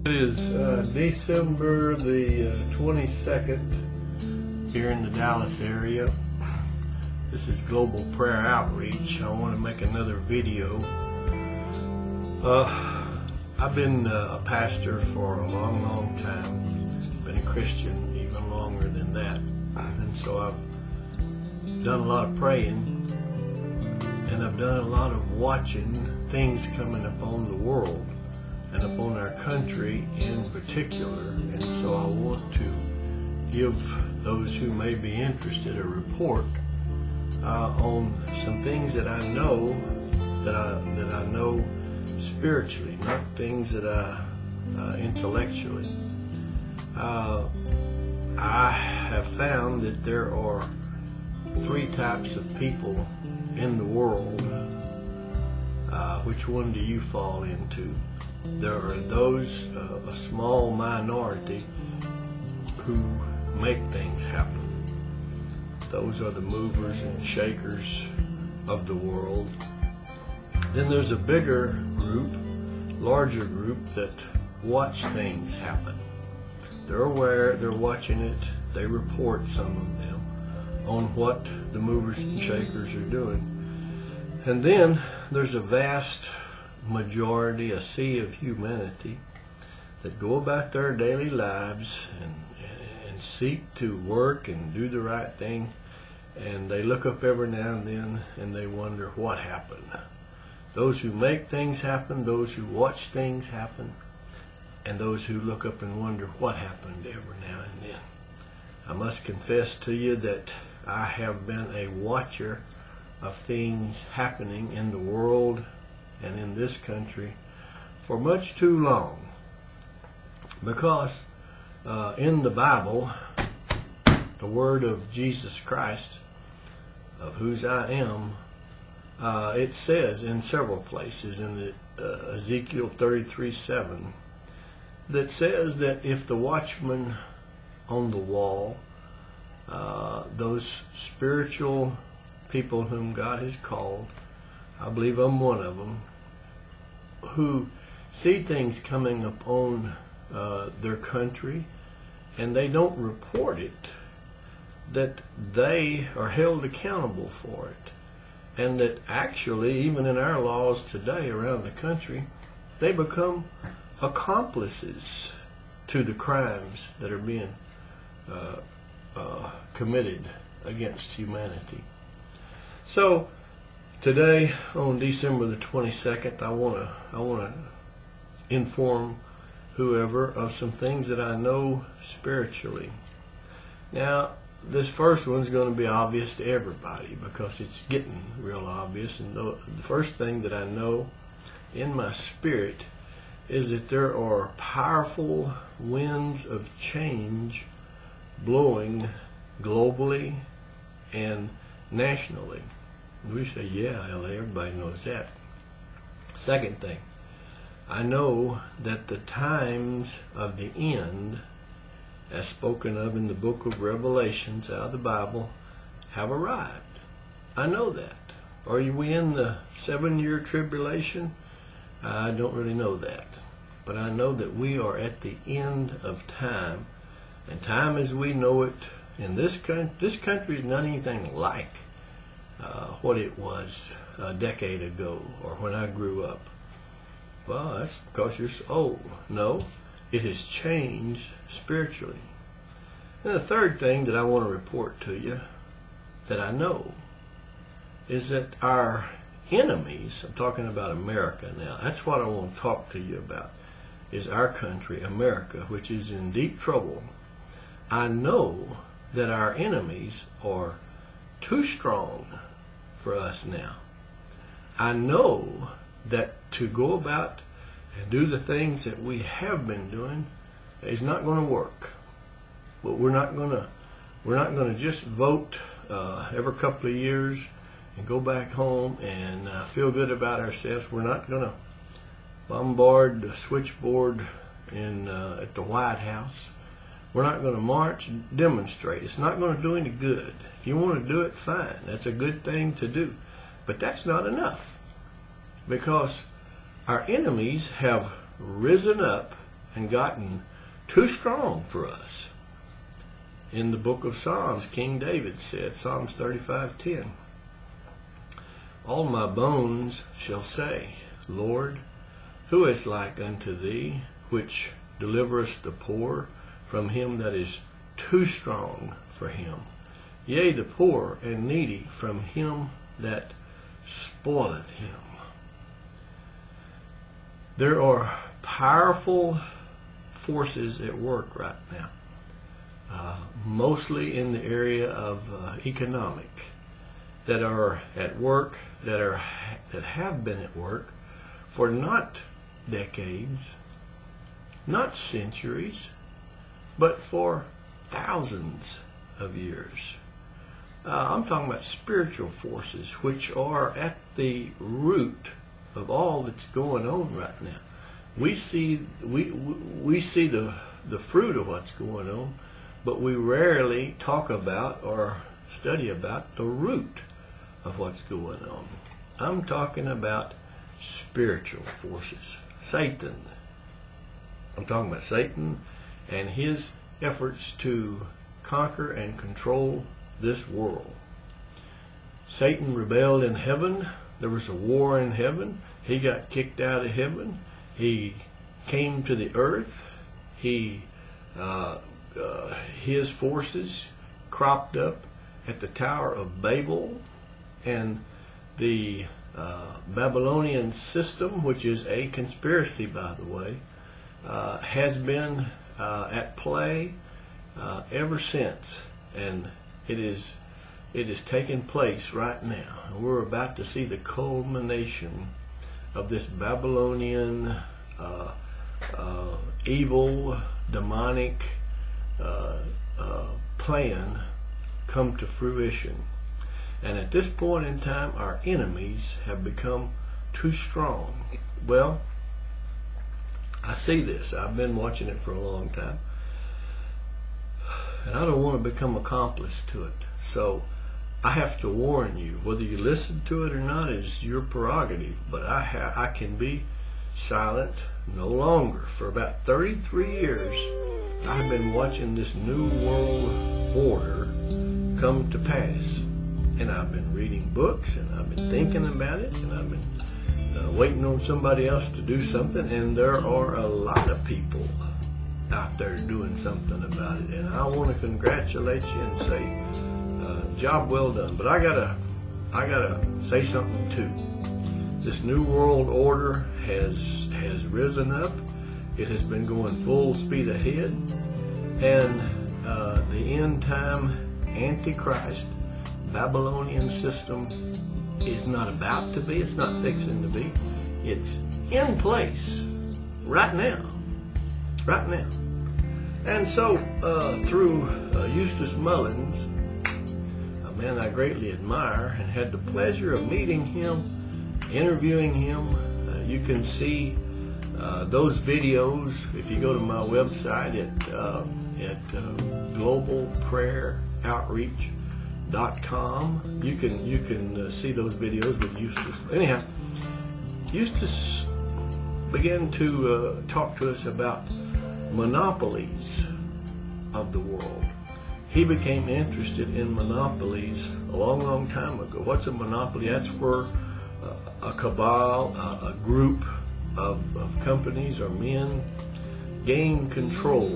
It is December the 22nd here in the Dallas area. This is Global Prayer Outreach. I want to make another video. I've been a pastor for a long time. Been a Christian even longer than that. And so I've done a lot of praying, and I've done a lot of watching things coming upon the world and upon our country in particular. And so I want to give those who may be interested a report on some things that I know that I know spiritually, not things that I intellectually. I have found that there are three types of people in the world. Which one do you fall into? There are those, a small minority, who make things happen. Those are the movers and shakers of the world. Then there's a bigger group, larger group, that watch things happen. They're aware, they're watching it, they report, some of them, on what the movers and shakers are doing. And then there's a vast majority, a sea of humanity, that go about their daily lives and seek to work and do the right thing, and they look up every now and then and they wonder what happened. Those who make things happen, those who watch things happen, and those who look up and wonder what happened every now and then. I must confess to you that I have been a watcher of things happening in the world and in this country for much too long, because in the Bible, the word of Jesus Christ, of whose I am, it says in several places, in Ezekiel 33:7, that says that if the watchman on the wall, those spiritual people whom God has called, I believe I'm one of them, who see things coming upon their country and they don't report it, that they are held accountable for it. And that actually, even in our laws today around the country, they become accomplices to the crimes that are being committed against humanity. So today, on December the 22nd, I want to inform whoever of some things that I know spiritually. Now, this first one's going to be obvious to everybody because it's getting real obvious. And the first thing that I know in my spirit is that there are powerful winds of change blowing globally and nationally. We say, yeah, LA, everybody knows that. Second thing, I know that the times of the end, as spoken of in the book of Revelations out of the Bible, have arrived. I know that. Are we in the 7-year tribulation? I don't really know that. But I know that we are at the end of time. And time as we know it in this country is not anything like what it was a decade ago or when I grew up. Well, that's because you're so old. No, it has changed spiritually. And the third thing that I want to report to you that I know is that our enemies, I'm talking about America now, that's what I want to talk to you about, is our country, America, which is in deep trouble. I know that our enemies are too strong for us now. I know that to go about and do the things that we have been doing is not going to work. But we're not going to just vote every couple of years and go back home and feel good about ourselves. We're not going to bombard the switchboard at the White House. We're not going to march and demonstrate. It's not going to do any good. If you want to do it, fine. That's a good thing to do. But that's not enough, because our enemies have risen up and gotten too strong for us. In the book of Psalms, King David said, Psalms 35:10, all my bones shall say, Lord, who is like unto thee, which deliverest the poor from him that is too strong for him, yea, the poor and needy from him that spoileth him. There are powerful forces at work right now, mostly in the area of economic, that are at work, that have been at work for not decades, not centuries, but for thousands of years. I'm talking about spiritual forces, which are at the root of all that's going on right now. We see the fruit of what's going on, but we rarely talk about or study about the root of what's going on. I'm talking about spiritual forces. Satan. I'm talking about Satan and his efforts to conquer and control this world. Satan rebelled in heaven. There was a war in heaven. He got kicked out of heaven. He came to the earth. His forces cropped up at the Tower of Babel, and the Babylonian system, which is a conspiracy, by the way, has been at play ever since, and it is taking place right now. We're about to see the culmination of this Babylonian evil, demonic plan come to fruition. And at this point in time, our enemies have become too strong. Well, I see this. I've been watching it for a long time. And I don't want to become accomplice to it. So I have to warn you. Whether you listen to it or not is your prerogative. But I can be silent no longer. For about 33 years, I've been watching this new world order come to pass. And I've been reading books, and I've been thinking about it, and I've been waiting on somebody else to do something. And there are a lot of people out there doing something about it. And I want to congratulate you and say, job well done. But I gotta say something too. This new world order has risen up. It has been going full speed ahead, and the end time Antichrist Babylonian system is not about to be. It's not fixing to be. It's in place right now. Right now. And so through Eustace Mullins, a man I greatly admire and had the pleasure of meeting him, interviewing him, you can see those videos if you go to my website at globalprayeroutreach.com. You can see those videos with Eustace. Anyhow, Eustace began to talk to us about monopolies of the world. He became interested in monopolies a long time ago. What's a monopoly? That's where a cabal, a group of companies or men gain control